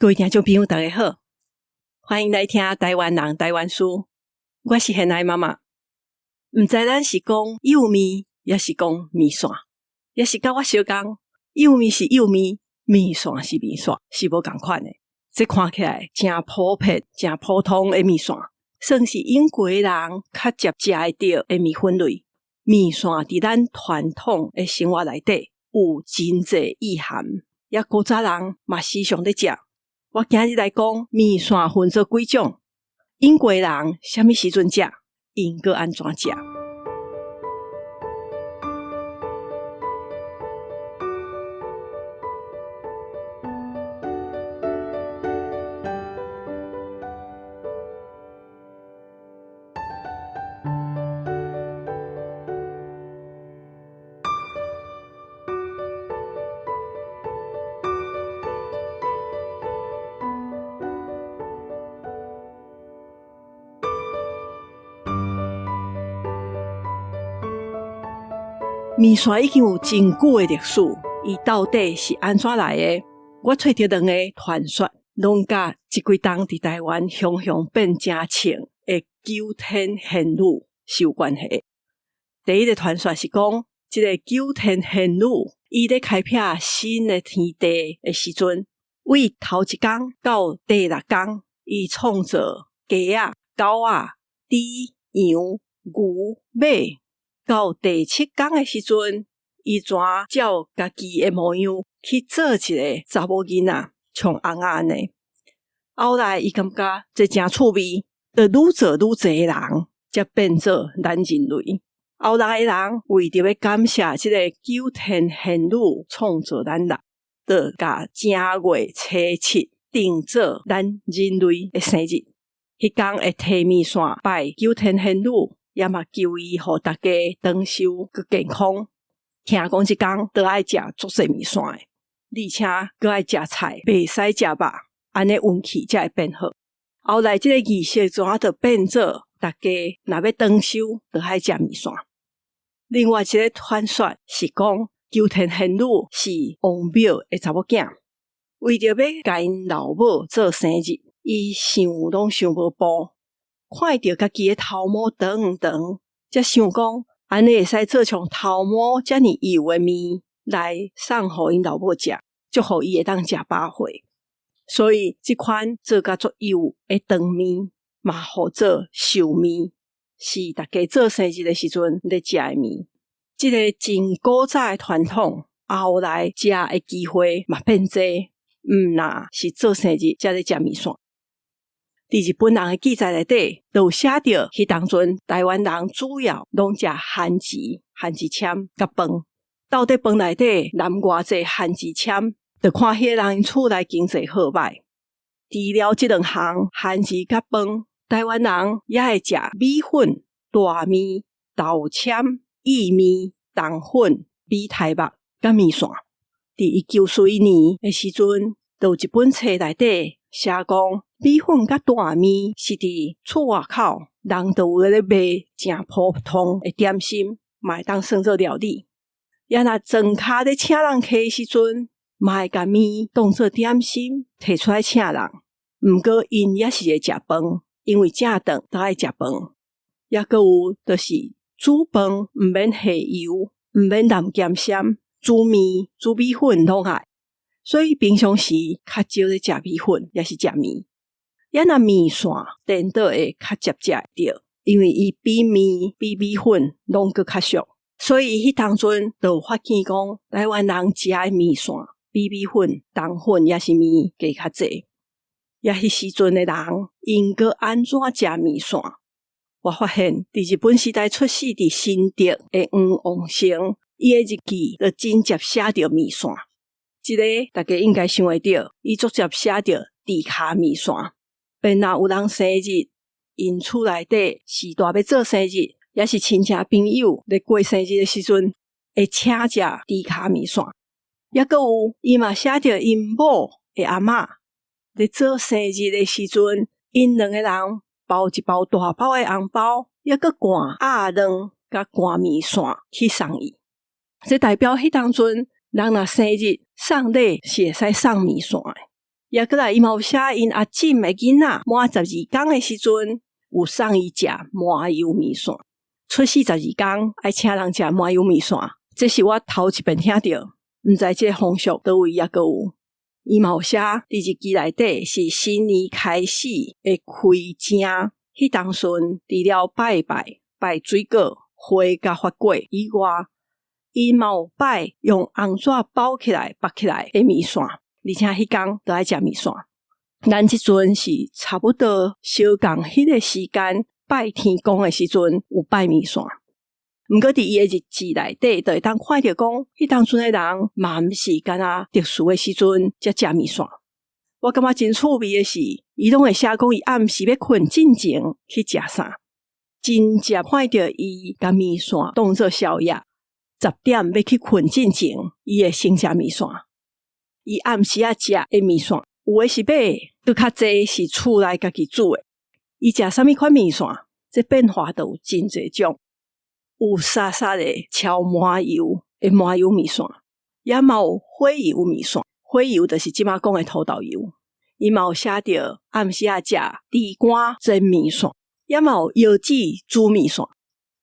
各位听众朋友大家好，欢迎来听台湾人台湾事，我是现爱妈妈。不知咱是讲幼米也是讲面线，也是跟我相同，幼米是幼米，面线是面线，是无同款的。这看起来真普遍真普通的面线，算是英国人较接食会到的面粉类。面线伫咱传统的生活内底有真侪意涵，也古早人嘛时常咧食。我今日来讲面线分做几种，英国人什么时阵食，因搁安怎食。面线已经有真久的历史，伊到底是安怎来的？我找到两个传说，拢甲即几冬伫台湾熊熊变真穿的九天玄女是有关系。第一个传说是讲，即个九天玄女伊咧开辟新的天地的时阵，为头一天到第六天，伊创造鸡啊、狗啊、猪、羊、牛、马。到第七天的时阵，伊怎照家己的模样去做一个查某囡仔，像翁仔安尼。后来伊感觉这真趣味，就愈做愈侪人，才变做咱人类。后来的人为着要感谢这个九天玄女创造咱人，就甲正月初七定做咱人类的生日。迄天会摕面线拜九天玄女。也嘛求伊互大家长寿佮健康。听讲即天都爱食足侪面线的，而且佮爱食菜，袂使食肉，安尼运气才会变好。后来即个仪式怎就变做大家若要长寿，就爱食面线。另外一个传说是讲，九天玄女是王庙的查某囝，为着要甲因老母做生日，伊想拢想无步。看到家己的头毛长长，才想讲安尼会使做像头毛遮尔油的面来送互因老母食，祝福伊会当食饱岁。所以即款做甲足油的长面嘛，号做寿面，是大家做生日的时阵咧食的面。即个真古早的传统，后来食的机会嘛变济，若是做生日才咧食面线。伫日本人的记载内底，都有写到迄当阵台湾人主要拢食番薯、番薯签甲饭。到底饭内底含偌济番薯签，就看迄个人厝内经济好歹。除了即两项番薯甲饭，台湾人也会食米粉、大面、豆签、薏米、冬粉、米苔目甲面线。伫1941年的时阵，就有一本册内底写讲，米粉甲大面是伫厝外口人都有咧卖真普通的点心，嘛会当算做料理。也若庄脚咧请人客的时阵，嘛会甲面当做点心摕出来请人。毋过因也是会食饭，因为正顿都爱食饭。也阁有就是煮饭毋免下油，毋免淋咸鲜，煮面煮米粉拢爱。所以平常时较少咧食米粉，也是食面。也若面线颠倒会较接食着，因为伊比面比米粉拢搁较俗，所以迄当阵就有发现讲，台湾人食的面线比米粉、冬粉也是面加较济。也迄时阵的人，因搁安怎食面线？我发现伫日本时代出世伫新竹的黄王成，伊的日记就真接写着面线。即个大家应该想会到，伊足接写着猪脚面线。便若有人生日，因厝内底是大要做生日，也是亲戚朋友咧过生日的时阵，会请食猪脚面线。也阁有伊嘛写着因某的阿嬷咧做生日的时阵，因两个人包一包大包的红包，也阁灌鸭卵甲灌面线去送伊。这代表迄当阵人若生日送礼是会使送面线的。也过来伊嘛有写因阿婶的囡仔满12天的时阵，有送伊食麻油面线。出世12天爱请人食麻油面线，这是我头一遍听到，毋知这个风俗倒位也阁有。伊嘛有写伫日记内底是新年开始的开正，迄当时除了拜水果、花甲发果以外，伊嘛有拜用红纸包起来绑起来的面线，而且迄天都爱食面线。咱即阵是差不多相共迄个时间拜天公的时阵有拜面线。毋过伫伊的日记内底，就会当看到讲，迄当阵的人嘛毋是干那特殊的时阵才食面线。我感觉真趣味的是，伊拢会写讲伊暗时要困进前去食啥，真正看到伊甲面线当做宵夜，10点要去困进前，伊会先食面线。伊暗时啊食的面线，有的是买，佮较济是厝内家己煮的。伊食啥物款面线，这变化都有真侪种。有沙沙的超麻油的麻油面线，也嘛有火油面线。火油就是即马讲的土豆油。伊嘛有写着暗时啊食地瓜蒸面线，也嘛有腰子煮面线，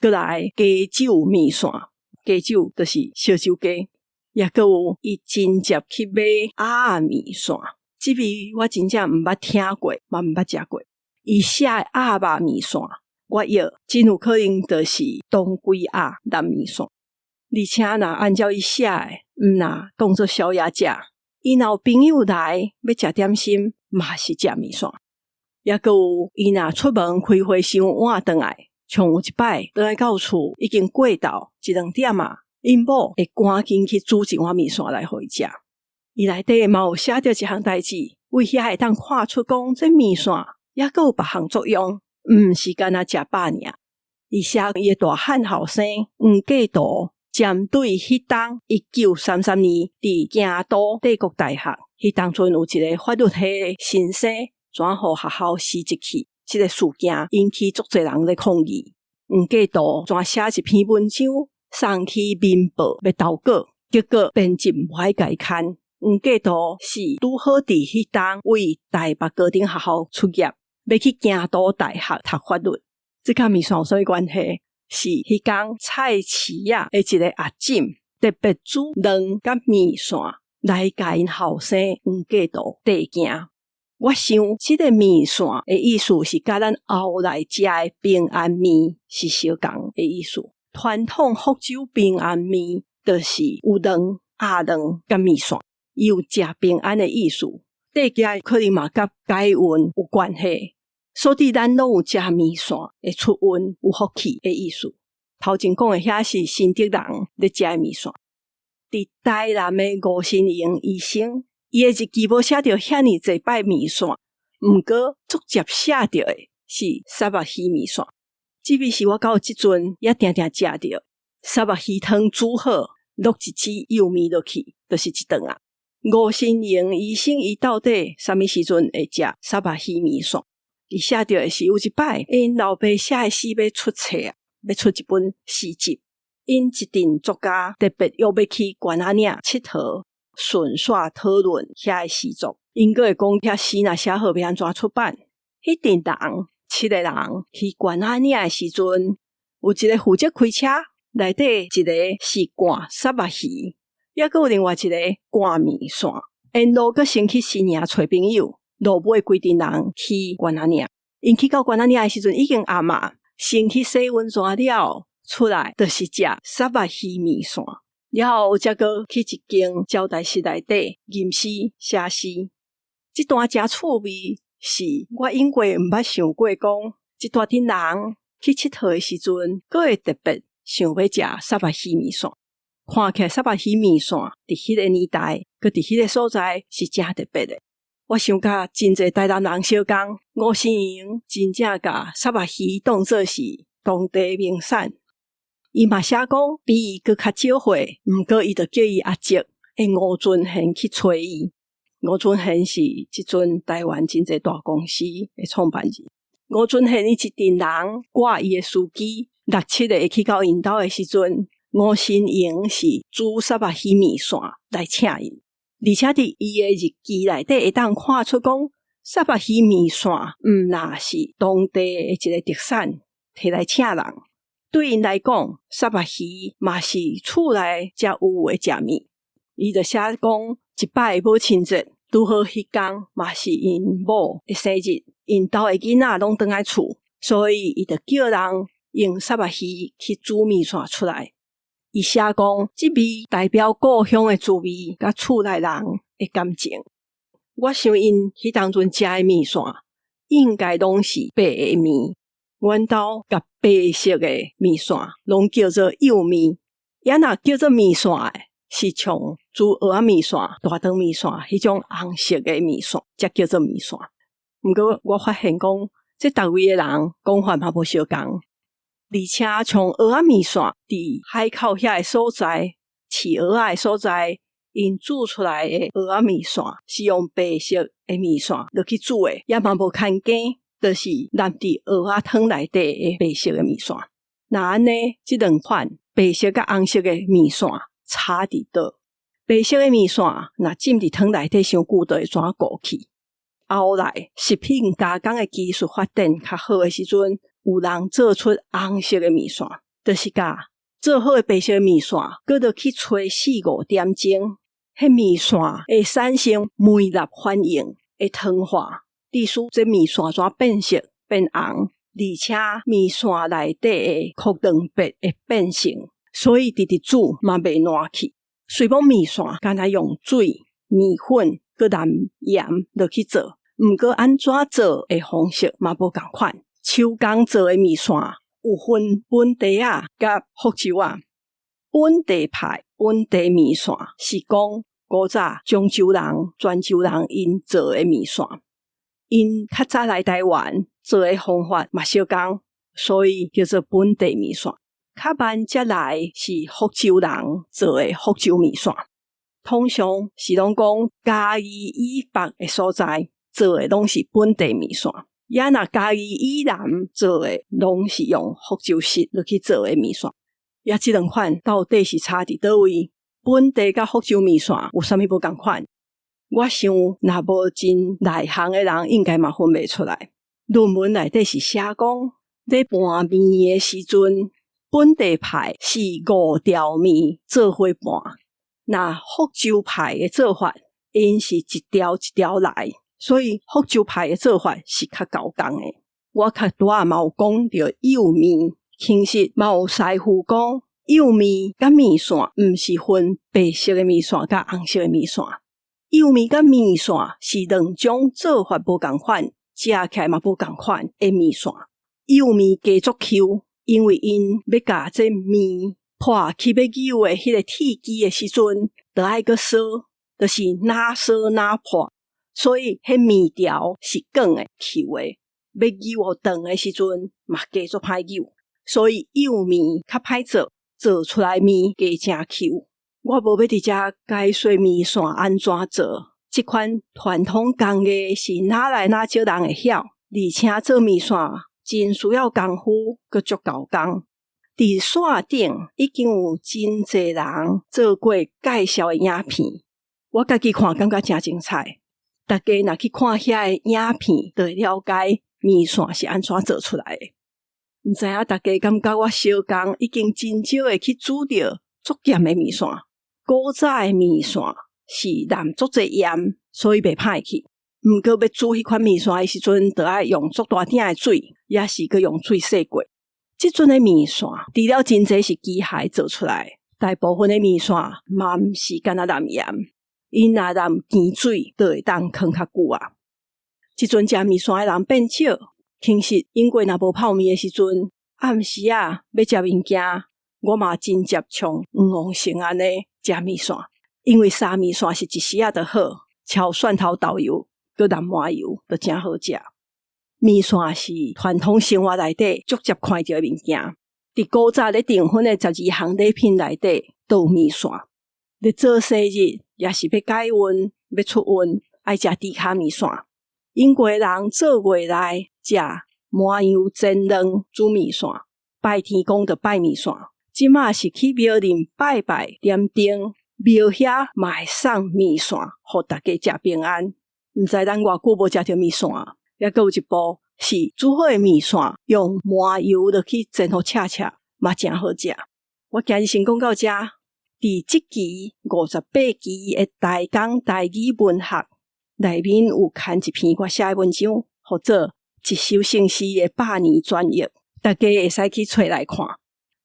过来加酒面线。加酒就是烧酒鸡，也阁有伊真接去买鸭面线。即味我真正毋捌听过，嘛毋捌食过。伊写的鸭肉面线，我约真有可能就是当归鸭南面线，而且若按照伊写的，毋若当作宵夜食。伊若有朋友来要食点心，嘛是食面线。也阁有伊若出门开火伤晚回来，像有一摆回来到厝已经过昼1-2点啊，因某会赶紧去煮一碗面线来互伊食。伊内底嘛有写着一项代志，为遐会当看出讲这面线也阁有别项作用。毋是干那食饱尔，伊写伊的大汉后生黄介图针对迄当1933年伫京都帝国大学，迄当阵有一个法律系的先生转互学校辞职去，这个事件引起足侪人咧抗议。黄介图转写一篇文章送去民报要投稿，结果编辑无爱甲伊看。黄介图是拄好伫迄当为台北高等学校出业，要去京都大学读法律，这甲面线有啥物关系？是迄天菜市仔的一个阿婶特别煮2甲面线来甲因后生黄介图递行。我想这个面线的意思是甲咱后来食的平安面是相共的意思。传统福州平安面就是有2鸭2甲面线，伊有食平安的意思。地家可能嘛甲解运有关系，所以咱拢有食面线会出运有福气的意思。头前讲的遐是新竹人咧食的面线。伫台南的吴新营医生，伊的日记无写着遐尼济摆面线，毋过直接写着的是沙白鱼面线。这味是我到即阵也定定食着，沙白鱼汤煮好，落一支油面落去，就是一顿啊。吴新营医生伊到底啥物时阵会食沙白鱼面线？伊写着的是有一摆，因老爸写的诗要出册啊，要出一本诗集。因一阵作家特别约要去关仔岭佚佗，顺续讨论遐的诗作。因阁会讲遐诗若写好要安怎出版。迄阵人7个人去关仔岭的时阵，有一个负责开车，内底一个是赶沙白鱼。也阁有另外一个赶面线，因路阁先去新营找朋友，路尾规阵人去关仔岭。因去到关仔岭的时阵已经暗啊，先去洗温泉了，出来就是食沙白鱼面线，然后才阁去一间招待室内底吟诗写诗。这段真趣味，是我永过毋捌想过讲，一大群人去佚佗的时阵，阁会特别想要食沙白鱼面线。看起来沙白鱼面线伫迄个年代，佮伫迄个所在是真特别的。我想甲真侪台南人相共，吴新营真正甲沙白鱼当作是当地名产。伊嘛写讲比伊佮较少岁，毋过伊就叫伊阿叔诶吴尊贤去找伊。吴尊贤是即阵台湾真侪大公司诶创办人。吴尊贤伊一阵人挂伊诶司机6-7个会去到因兜诶时阵，吴新营是煮沙白鱼面线来请因，而且伫伊的日记内底会当看出讲，沙巴鱼面线毋那是当地的一个特产，摕来请人。对因来讲，沙巴鱼嘛是厝内才有的食物。伊就写讲，一摆母亲节，拄好迄天嘛是因某的生日，因兜的囡仔拢倒来厝，所以伊就叫人用沙巴鱼去煮面线出来。伊写讲，即味代表故乡的滋味，甲厝内人的感情。我想因迄当阵食的面线，应该拢是白的面。阮兜甲白色的面线，拢叫做幼面。也若叫做面线的，是像煮蚵仔面线、大肠面线迄种红色的面线，才叫做面线。毋过我发现讲，这逐位的人讲法嘛无相共。而且像蚵仔面线伫海口遐个所在，饲蚵仔的所在，因煮出来的蚵仔面线是用白色的面线落去煮的，也嘛无牵假，就是淋伫蚵仔汤内底的白色的面线。那安尼，即两款白色甲红色的面线差伫倒？白色的面线若浸伫汤内底伤久，就会转糊去。后来食品加工的技术发展较好的时阵，有人做出红色的面线，就是甲做好的白色的面线，搁落去吹4-5点钟，迄面线会产生梅纳反应，会糖化，致使这面线怎变色变红，而且面线内底的壳蛋白会变形，所以直直煮嘛袂烂去。虽讲面线敢若用水、面粉搁淋盐落去做，毋过安怎做的方式嘛无共款。手工做的面线有分本地仔甲福州仔。本地派本地面线是讲古早漳州人、泉州人因做的面线，因较早来台湾做的方法嘛相共，所以叫做本地面线。较慢才来是福州人做的福州面线，通常是拢讲嘉义以北的所在做的拢是本地面线。也若嘉义以南做的，拢是用福州式落去做的面线。也即两款到底是差伫倒位？本地甲福州面线有啥物无共款？我想，若无真内行的人，应该嘛分袂出来。论文内底是写讲，咧拌面的时阵，本地派是5条面做伙拌，那福州派的做法，因是一条一条来。所以福州派的做法是较高工的。我较大嘛有讲到幼面，其实嘛有师傅讲，幼面甲面线毋是分白色的面线甲红色的面线。幼面甲面线是两种做法无共款，食起来嘛无共款的面线。幼面加足 Q， 因为因要甲这面破去要揉的迄个铁机的时阵，就爱搁烧，就是哪烧哪破。所以迄面条是梗的 Q 的，要揉长的时阵嘛加足歹揉，所以幼面较歹做，做出来面加正 Q。我无要伫遮解说面线安怎做，即款传统工艺是哪来哪少人会晓，而且做面线真需要功夫，搁足高工。伫线顶已经有真侪人做过介绍的影片，我家己看感觉真精彩。大家若去看遐个影片，就会了解面线是安怎做出来的。毋知影大家感觉我小工已经真少会去煮着足咸的面线。古早的面线是淋足侪盐，所以袂歹去。毋过要煮迄款面线的时阵，就要用足大鼎的水，也是搁用水洗过。即阵的面线，除了真侪是机械做出来，大部分的面线嘛毋是干那淋盐。因若淋甜水，就会当放较久啊。即阵食面线的人变少，其实因为若无泡面的时阵，暗时啊要食物件，我嘛真接像黄王成安尼食面线，因为沙面线是一时啊就好，炒蒜头豆油，搁淋麻油，就真好食。面线是传统生活内底足接看到的物件，伫古早咧订婚的12项礼品内底都有面线。咧做生日也是要解运、要出运，爱食猪脚面线。英国人做月来食麻油煎卵煮面线，拜天公就拜面线。即马是去庙林拜拜点灯，庙遐嘛会送面线，互大家食平安。毋知咱偌久无食着面线，也阁有一部是煮好的面线，用麻油落去煎互赤赤，嘛真好食。我今日先讲到这。伫即期58期的台港台语文学内面有刊一篇我写的文章，或者一首成诗的百年转译，大家会使去找来看。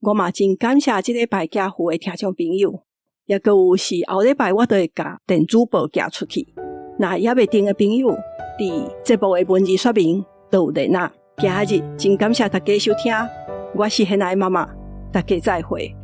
我嘛真感谢即礼拜寄付的听众朋友，也阁有是后礼拜我都会甲电子报寄出去。那也未定的朋友，伫节目的文字说明都有连啊。今日真感谢大家收听，我是现在妈妈，大家再会。